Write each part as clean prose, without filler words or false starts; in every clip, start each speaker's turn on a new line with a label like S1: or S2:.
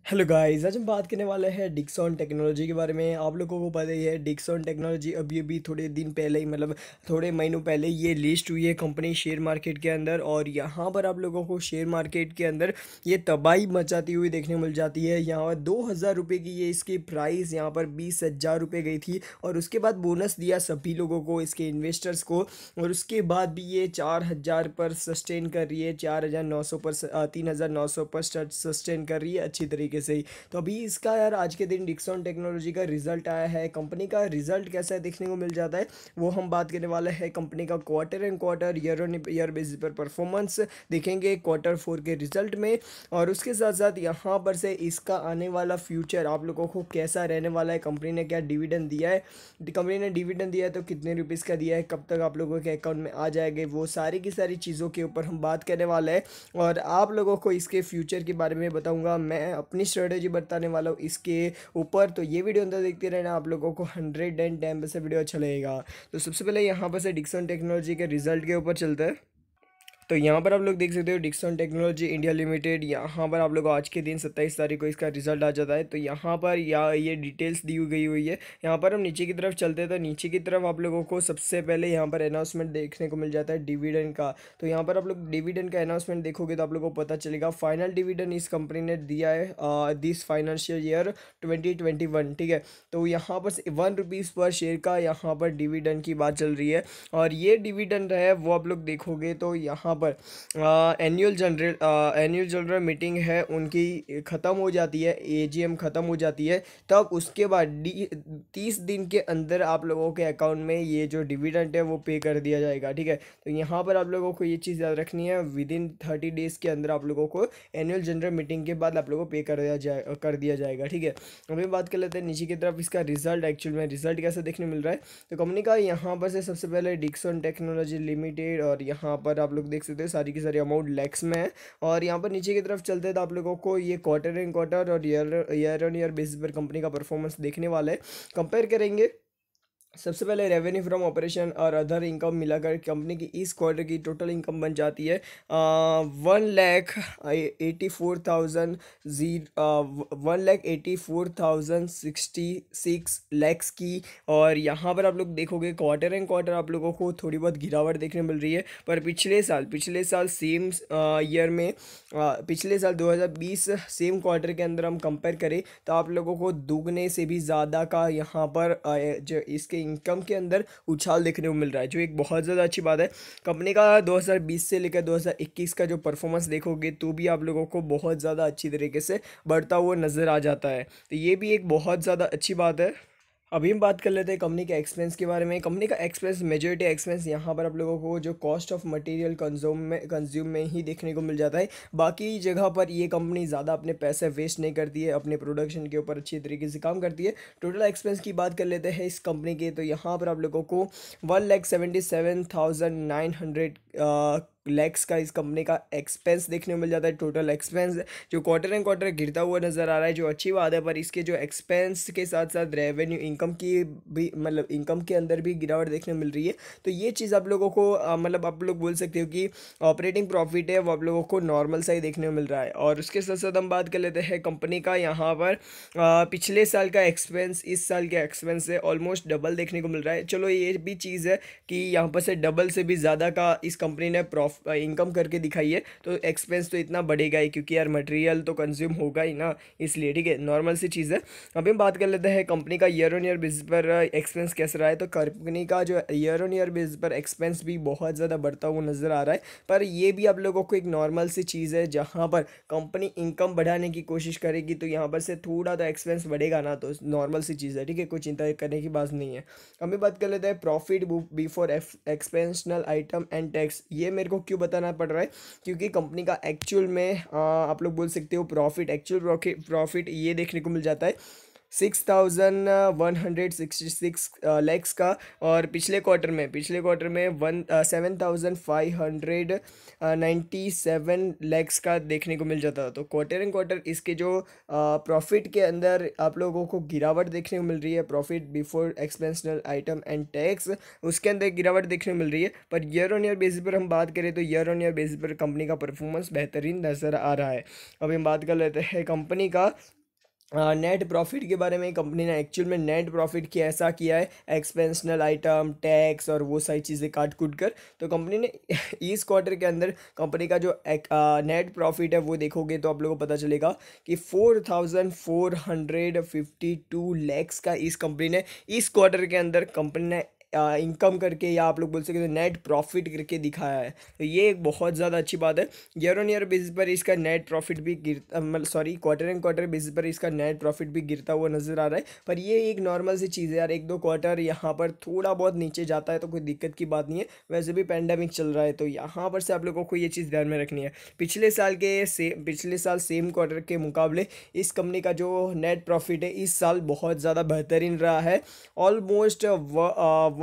S1: Hello guys, आज हम बात करने वाले हैं डिक्सन टेक्नोलॉजी के बारे में। आप लोगों को पता ही है डिक्सन टेक्नोलॉजी अभी थोड़े दिन पहले ही थोड़े महीनों पहले ये लिस्ट हुई है कंपनी शेयर मार्केट के अंदर। और यहाँ पर आप लोगों को शेयर मार्केट के अंदर ये तबाही मचाती हुई देखने को मिल जाती है। यहाँ पर 2,000 रुपये की ये इसकी प्राइस यहाँ पर 20,000 रुपये गई थी। और उसके बाद बोनस दिया सभी लोगों को, इसके इन्वेस्टर्स को। और उसके बाद भी ये 4,000 पर सस्टेन कर रही है, 4,900 पर 3,900 पर सस्टेन कर रही है अच्छी तरीके से ही। तो अभी इसका यार आज के दिन डिक्सन टेक्नोलॉजी का रिजल्ट आया है। कंपनी का रिजल्ट कैसा देखने को मिल जाता है वो हम बात करने वाले हैं। कंपनी का quarter and quarter, year on year basis पर परफॉर्मेंस देखेंगे Q4 के रिजल्ट में। और उसके साथ साथ यहाँ पर से इसका आने वाला फ्यूचर आप लोगों को कैसा रहने वाला है, कंपनी ने क्या डिविडेंड दिया है, कंपनी ने डिविडेंड दिया है तो कितने रुपीज़ का दिया है, कब तक आप लोगों के अकाउंट में आ जाएंगे, वो सारी की सारी चीज़ों के ऊपर हम बात करने वाले हैं। और आप लोगों को इसके फ्यूचर के बारे में बताऊंगा, मैं अपनी स्ट्रेटेजी बताने वाला हूँ इसके ऊपर। तो ये वीडियो अंदर देखते रहना, आप लोगों को 110% वीडियो अच्छा लगेगा। तो सबसे पहले यहाँ पर से डिक्सन टेक्नोलॉजी के रिजल्ट के ऊपर चलता है। तो यहाँ पर आप लोग देख सकते हो डिक्सन टेक्नोलॉजी इंडिया लिमिटेड। यहाँ पर आप लोग को आज के दिन 27 तारीख को इसका रिजल्ट आ जाता है। तो यहाँ पर ये डिटेल्स दी गई हुई है। यहाँ पर हम नीचे की तरफ चलते हैं तो नीचे की तरफ आप लोगों को सबसे पहले यहाँ पर अनाउंसमेंट देखने को मिल जाता है डिविडेंड का। तो यहाँ पर आप लोग डिविडेंड का अनाउंसमेंट देखोगे तो आप लोगों को पता चलेगा फाइनल डिविडेंड इस कंपनी ने दिया है दिस फाइनेंशियल ईयर 2021। ठीक है, तो यहाँ पर 1 रुपीज़ पर शेयर का यहाँ पर डिविडेंड की बात चल रही है। और ये डिविडेंड है वो आप लोग देखोगे तो यहाँ पर एनुअल जनरल मीटिंग है उनकी ख़त्म हो जाती है, एजीएम ख़त्म हो जाती है, तब उसके बाद 30 दिन के अंदर आप लोगों के अकाउंट में ये जो डिविडेंड है वो पे कर दिया जाएगा। ठीक है, तो यहाँ पर आप लोगों को ये चीज़ याद रखनी है, विद इन 30 डेज़ के अंदर आप लोगों को एनुअल जनरल मीटिंग के बाद आप लोगों को पे कर दिया जाएगा। ठीक है, अभी बात कर लेते हैं नीचे की तरफ इसका रिजल्ट। एक्चुअल में रिजल्ट कैसे देखने मिल रहा है, तो कंपनी का यहाँ पर से सबसे पहले डिक्सन टेक्नोलॉजी लिमिटेड, और यहाँ पर आप लोग देख सकते हो सारी की सारी अमाउंट लैक्स में है। और यहाँ पर नीचे की तरफ चलते हैं तो आप लोगों को ये क्वार्टर एंड क्वार्टर और ईयर ऑन ईयर बेसिस पर कंपनी का परफॉर्मेंस देखने वाला है, कंपेयर करेंगे। सबसे पहले रेवेन्यू फ्रॉम ऑपरेशन और अदर इनकम मिलाकर कंपनी की इस क्वार्टर की टोटल इनकम बन जाती है 1,84,066 लैक्स की। और यहाँ पर आप लोग देखोगे क्वार्टर एंड क्वार्टर आप लोगों को थोड़ी बहुत गिरावट देखने मिल रही है। पर पिछले साल सेम ईयर में पिछले साल 2020 सेम क्वार्टर के अंदर हम कंपेयर करें तो आप लोगों को दुगने से भी ज़्यादा का यहाँ पर जो इसके इनकम के अंदर उछाल देखने को मिल रहा है, जो एक बहुत ज़्यादा अच्छी बात है। कंपनी का 2020 से लेकर 2021 का जो परफॉर्मेंस देखोगे तो भी आप लोगों को बहुत ज़्यादा अच्छी तरीके से बढ़ता हुआ नज़र आ जाता है। तो ये भी एक बहुत ज़्यादा अच्छी बात है। अभी हम बात कर लेते हैं कंपनी के एक्सपेंस के बारे में। कंपनी का एक्सपेंस, मेजॉरिटी एक्सपेंस यहाँ पर आप लोगों को जो कॉस्ट ऑफ मटेरियल कंज्यूम में ही देखने को मिल जाता है। बाकी जगह पर ये कंपनी ज़्यादा अपने पैसे वेस्ट नहीं करती है, अपने प्रोडक्शन के ऊपर अच्छी तरीके से काम करती है। टोटल एक्सपेंस की बात कर लेते हैं इस कंपनी के, तो यहाँ पर आप लोगों को 1,77,900 लैक्स का इस कंपनी का एक्सपेंस देखने को मिल जाता है। टोटल एक्सपेंस जो क्वार्टर एंड क्वार्टर गिरता हुआ नज़र आ रहा है, जो अच्छी बात है। पर इसके जो एक्सपेंस के साथ साथ रेवेन्यू इनकम की भी इनकम के अंदर भी गिरावट देखने को मिल रही है। तो ये चीज़ आप लोगों को आप लोग बोल सकते हो कि ऑपरेटिंग प्रॉफिट है वो आप लोगों को नॉर्मल सा ही देखने को मिल रहा है। और उसके साथ साथ हम बात कर लेते हैं कंपनी का यहाँ पर पिछले साल का एक्सपेंस इस साल के एक्सपेंस से ऑलमोस्ट डबल देखने को मिल रहा है। चलो ये भी चीज़ है कि यहाँ पर से डबल से भी ज़्यादा का इस कंपनी ने इनकम करके दिखाई है, तो एक्सपेंस तो इतना बढ़ेगा ही, क्योंकि यार मटेरियल तो कंज्यूम होगा ही ना, इसलिए। ठीक है, नॉर्मल सी चीज़ है। अभी हम बात कर लेते हैं कंपनी का ईयर ऑन ईयर बेसिस पर एक्सपेंस कैसा रहा है। तो कंपनी का जो ईयर ऑन ईयर बेसिस पर एक्सपेंस भी बहुत ज़्यादा बढ़ता हुआ नज़र आ रहा है। पर ये भी आप लोगों को एक नॉर्मल सी चीज़ है, जहाँ पर कंपनी इनकम बढ़ाने की कोशिश करेगी तो यहाँ पर से थोड़ा तो एक्सपेंस बढ़ेगा ना, तो नॉर्मल सी चीज़ है। ठीक है, कोई चिंता करने की बात नहीं है। अभी बात कर लेते हैं profit before exceptional item and tax. ये मेरे को क्यों बताना पड़ रहा है, क्योंकि कंपनी का एक्चुअल में आप लोग बोल सकते हो प्रॉफिट, एक्चुअल प्रॉफिट ये देखने को मिल जाता है 6,166 लैक्स का। और पिछले क्वार्टर में 7,597 लैक्स का देखने को मिल जाता था। तो क्वार्टर एंड क्वार्टर इसके जो प्रॉफिट के अंदर आप लोगों को गिरावट देखने को मिल रही है। Profit before exceptional item and tax उसके अंदर गिरावट देखने को मिल रही है। Per year on year basis पर हम बात करें तो ईयर ऑन ईयर बेसिस पर कंपनी का परफॉर्मेंस बेहतरीन नज़र आ रहा है। अभी हम बात कर लेते हैं कंपनी का नेट प्रॉफिट के बारे में। कंपनी ने एक्चुअल में नेट प्रॉफिट की ऐसा किया है, एक्सपेंशनल आइटम टैक्स और वो सारी चीज़ें काट कूट कर। तो कंपनी ने इस क्वार्टर के अंदर कंपनी का जो नेट प्रॉफिट है वो देखोगे तो आप लोगों को पता चलेगा कि 4,452 लैक्स का इस कंपनी ने इस क्वार्टर के अंदर कंपनी ने इनकम करके, या आप लोग बोल सकते हो नेट प्रॉफिट करके दिखाया है। तो ये एक बहुत ज़्यादा अच्छी बात है। ईयर ऑन ईयर बेसिस पर इसका नेट प्रॉफिट भी गिरता, मतलब sorry quarter and quarter basis पर इसका नेट प्रॉफिट भी गिरता हुआ नज़र आ रहा है। पर ये एक नॉर्मल सी चीज़ है यार, एक दो क्वार्टर यहाँ पर थोड़ा बहुत नीचे जाता है तो कोई दिक्कत की बात नहीं है। वैसे भी पैंडेमिक चल रहा है तो यहाँ पर से आप लोगों को ये चीज़ ध्यान में रखनी है। पिछले साल सेम क्वार्टर के मुकाबले इस कंपनी का जो नेट प्रॉफिट है इस साल बहुत ज़्यादा बेहतरीन रहा है। ऑलमोस्ट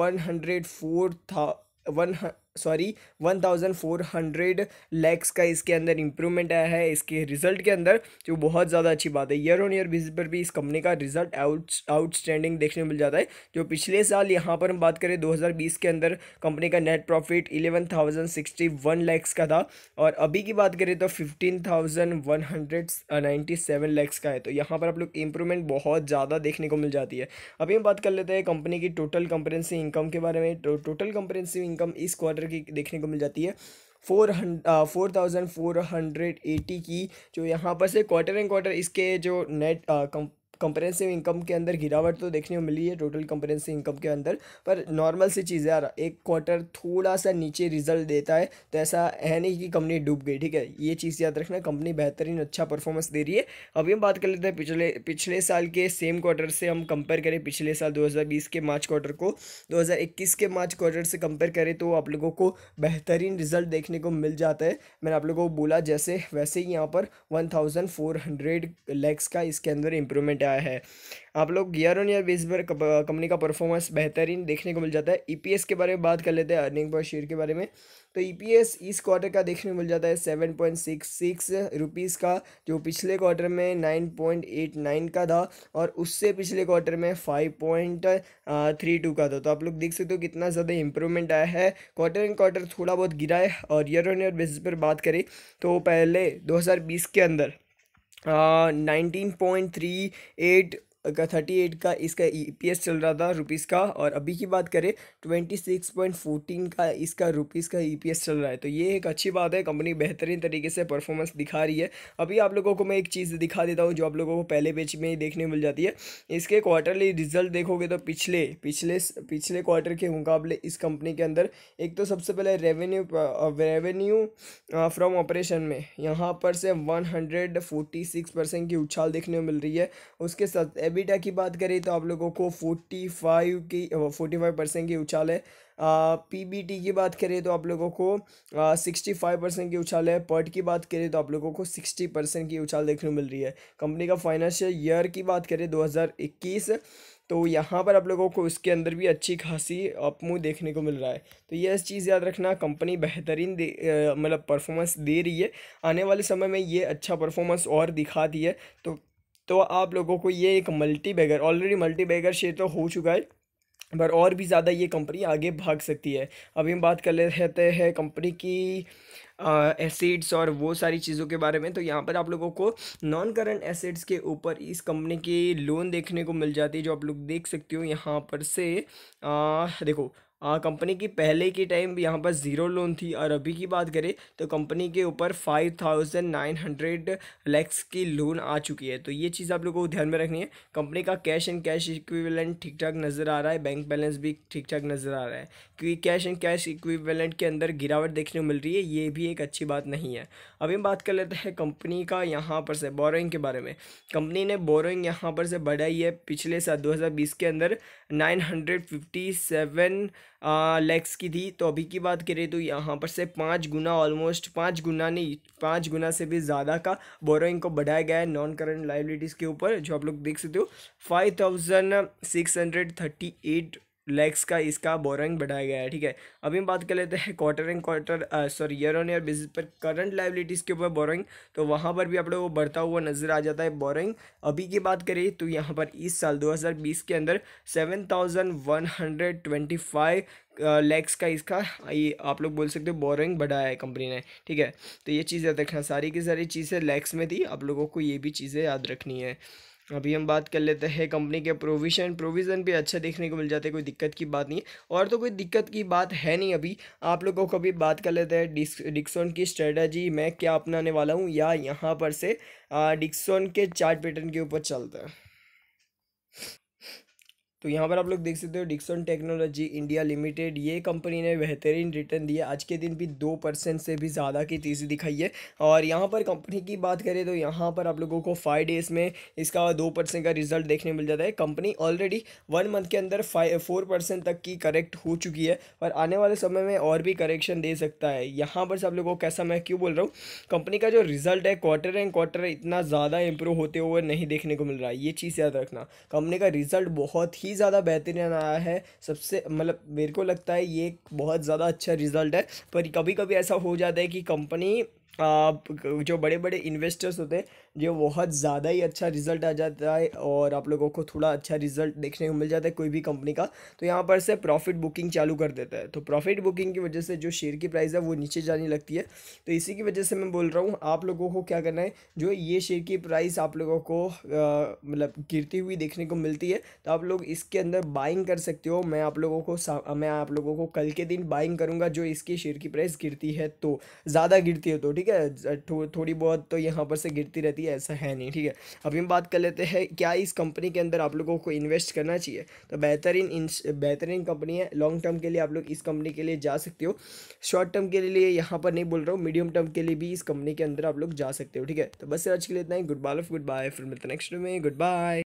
S1: 1,400 लैक्स का इसके अंदर इंप्रूवमेंट आया है इसके रिजल्ट के अंदर, जो बहुत ज़्यादा अच्छी बात है। ईयर ऑन ईयर बेसिस पर भी इस कंपनी का रिजल्ट आउटस्टैंडिंग देखने को मिल जाता है। जो पिछले साल यहाँ पर हम बात करें 2020 के अंदर कंपनी का नेट प्रॉफिट 11,061 लैक्स का था, और अभी की बात करें तो 15,197 लैक्स का है। तो यहाँ पर आप लोग इंप्रूवमेंट बहुत ज़्यादा देखने को मिल जाती है। अभी हम बात कर लेते हैं कंपनी की टोटल कंप्रेहेंसिव इनकम के बारे में। टोटल कंप्रेहेंसिव इनकम इस क्वार्टर की देखने को मिल जाती है 4,480 की। जो यहाँ पर से क्वार्टर एंड क्वार्टर इसके जो नेट कंप्रेहेंसिव इनकम के अंदर गिरावट तो देखने को मिली है टोटल कंप्रेहेंसिव इनकम के अंदर, पर नॉर्मल सी चीज़ है यार, एक क्वार्टर थोड़ा सा नीचे रिजल्ट देता है तो ऐसा है नहीं कि कंपनी डूब गई, ठीक है। ये चीज़ याद रखना, कंपनी बेहतरीन अच्छा परफॉर्मेंस दे रही है। अभी हम बात कर लेते हैं पिछले साल के सेम क्वार्टर से हम कंपेयर करें। पिछले साल 2020 के मार्च क्वार्टर को 2021 के मार्च क्वार्टर से कंपेयर करें तो आप लोगों को बेहतरीन रिजल्ट देखने को मिल जाता है। मैंने आप लोगों को बोला जैसे वैसे ही यहाँ पर 1,400 लैक्स का इसके अंदर इंप्रूवमेंट आया है। आप लोग ईयर ऑन ईयर बेसिस पर कंपनी का परफॉर्मेंस बेहतरीन देखने को मिल जाता है। ईपीएस के बारे में बात कर लेते हैं, अर्निंग पर शेयर के बारे में। तो ईपीएस इस क्वार्टर का देखने को मिल जाता है 7.66 रुपीज़ का, जो पिछले क्वार्टर में 9.89 का था, और उससे पिछले क्वार्टर में 5.32 का था। तो आप लोग देख सकते हो कितना ज़्यादा इंप्रूवमेंट आया है। क्वार्टर एंड क्वार्टर थोड़ा बहुत गिरा है, और ईयर ऑन ईयर बेसिस पर बात करें तो पहले 2020 के अंदर 19.38 का 38 का इसका ईपीएस चल रहा था रुपीज़ का, और अभी की बात करें 26.14 का इसका रुपीज़ का ईपीएस चल रहा है। तो ये एक अच्छी बात है, कंपनी बेहतरीन तरीके से परफॉर्मेंस दिखा रही है। अभी आप लोगों को मैं एक चीज़ दिखा देता हूँ जो आप लोगों को पहले पेज में ही देखने को मिल जाती है। इसके क्वार्टरली रिजल्ट देखोगे तो पिछले क्वार्टर के मुकाबले इस कंपनी के अंदर एक तो सबसे पहले रेवेन्यू फ्रॉम ऑपरेशन में यहाँ पर से 146% की उछाल देखने को मिल रही है। उसके साथ एबिटा की बात करें तो आप लोगों को 45% की उछाल है। पीबीटी की बात करें तो आप लोगों को 65% की उछाल है। पर्ट की बात करें तो आप लोगों को 60% की उछाल देखने को मिल रही है। कंपनी का फाइनेंशियल ईयर की बात करें 2021, तो यहाँ पर आप लोगों को उसके अंदर भी अच्छी खासी अपमूव देखने को मिल रहा है। तो ये चीज़ याद रखना, कंपनी बेहतरीन मतलब परफॉर्मेंस दे रही है। आने वाले समय में ये अच्छा परफॉर्मेंस और दिखाती है। तो आप लोगों को ये एक ऑलरेडी मल्टी बैगर शेयर तो हो चुका है, पर और भी ज़्यादा ये कंपनी आगे भाग सकती है। अभी हम बात कर लेते हैं कंपनी की एसेट्स और वो सारी चीज़ों के बारे में। तो यहाँ पर आप लोगों को नॉन करंट एसेट्स के ऊपर इस कंपनी की लोन देखने को मिल जाती है, जो आप लोग देख सकते हो यहाँ पर से। देखो कंपनी की पहले के टाइम यहाँ पर ज़ीरो लोन थी, और अभी की बात करें तो कंपनी के ऊपर 5,900 लैक्स की लोन आ चुकी है। तो ये चीज़ आप लोगों को ध्यान में रखनी है। कंपनी का कैश एंड कैश इक्विवेलेंट ठीक ठाक नज़र आ रहा है, बैंक बैलेंस भी ठीक ठाक नज़र आ रहा है, क्योंकि कैश एंड कैश इक्विवेलेंट के अंदर गिरावट देखने को मिल रही है, ये भी एक अच्छी बात नहीं है। अभी हम बात कर लेते हैं कंपनी का यहाँ पर से बोरोइंग के बारे में। कंपनी ने बोरोइंग यहाँ पर से बढ़ाई है। पिछले साल 2020 के अंदर 957 लैक्स की थी, तो अभी की बात करें तो यहाँ पर से 5 गुना, ऑलमोस्ट 5 गुना नहीं, 5 गुना से भी ज़्यादा का बोरोइंग को बढ़ाया गया है नॉन करंट लाइबिलिटीज़ के ऊपर, जो आप लोग देख सकते हो 5638 लैक्स का इसका बोरोइंग बढ़ाया गया है। ठीक है, अभी हम बात कर लेते हैं quarter and quarter sorry year on year basis पर करंट लाइबिलिटीज़ के ऊपर बोरोइंग, तो वहाँ पर भी आप लोगों को बढ़ता हुआ नजर आ जाता है बोरोइंग। अभी की बात करें तो यहाँ पर इस साल 2020 के अंदर 7125 लैक्स का इसका ये आप लोग बोल सकते हो बोरोइंग बढ़ाया है कंपनी ने। ठीक है, तो ये चीज़ याद रखना, सारी की सारी चीज़ें लैक्स में थी, आप लोगों को ये भी चीज़ें याद रखनी है। अभी हम बात कर लेते हैं कंपनी के प्रोविज़न भी अच्छा देखने को मिल जाते हैं, कोई दिक्कत की बात नहीं है, और तो कोई दिक्कत की बात है नहीं। अभी आप लोगों को भी बात कर लेते हैं डिक्सन की स्ट्रेटजी मैं क्या अपनाने वाला हूँ, या यहाँ पर से डिक्सन के चार्ट पैटर्न के ऊपर चलता है। तो यहाँ पर आप लोग देख सकते हो डिक्सन टेक्नोलॉजी इंडिया लिमिटेड, ये कंपनी ने बेहतरीन रिटर्न दिया, आज के दिन भी 2% से भी ज़्यादा की तेज़ी दिखाई है। और यहाँ पर कंपनी की बात करें तो यहाँ पर आप लोगों को 5 डेज़ में इसका 2% का रिजल्ट देखने मिल जाता है। कंपनी ऑलरेडी 1 मंथ के अंदर 4% तक की करेक्ट हो चुकी है, और आने वाले समय में और भी करेक्शन दे सकता है। यहाँ पर से आप लोगों को कैसा, मैं क्यों बोल रहा हूँ, कंपनी का जो रिजल्ट है क्वार्टर एंड क्वार्टर इतना ज़्यादा इंप्रूव होते हुए नहीं देखने को मिल रहा है, ये चीज़ याद रखना। कंपनी का रिजल्ट बहुत ही ज़्यादा बेहतरीन आया है, सबसे मतलब मेरे को लगता है ये एक बहुत ज़्यादा अच्छा रिजल्ट है। पर कभी कभी ऐसा हो जाता है कि कंपनी जो बड़े बड़े इन्वेस्टर्स होते हैं, जो बहुत ज़्यादा ही अच्छा रिजल्ट आ जाता है और आप लोगों को थोड़ा अच्छा रिजल्ट देखने को मिल जाता है कोई भी कंपनी का, तो यहाँ पर से प्रॉफिट बुकिंग चालू कर देता है। तो प्रॉफिट बुकिंग की वजह से जो शेयर की प्राइस है वो नीचे जाने लगती है। तो इसी की वजह से मैं बोल रहा हूँ आप लोगों को क्या करना है, जो ये शेयर की प्राइस आप लोगों को मतलब गिरती हुई देखने को मिलती है, तो आप लोग इसके अंदर बाइंग कर सकते हो। मैं आप लोगों को कल के दिन बाइंग करूँगा, जो इसकी शेयर की प्राइस गिरती है तो ज़्यादा गिरती है तो ठीक है, थोड़ी बहुत तो यहाँ पर से गिरती रहती है, ऐसा है नहीं। ठीक है, अभी हम बात कर लेते हैं क्या इस कंपनी के अंदर आप लोगों को इन्वेस्ट करना चाहिए। तो बेहतरीन कंपनी है, लॉन्ग टर्म के लिए आप लोग इस कंपनी के लिए जा सकते हो। शॉर्ट टर्म के लिए यहाँ पर नहीं बोल रहा हूँ, मीडियम टर्म के लिए भी इस कंपनी के अंदर आप लोग जा सकते हो। ठीक है, तो बस आज के लिए इतना ही। गुड बाय, फिर मिलते हैं नेक्स्ट में। Good bye.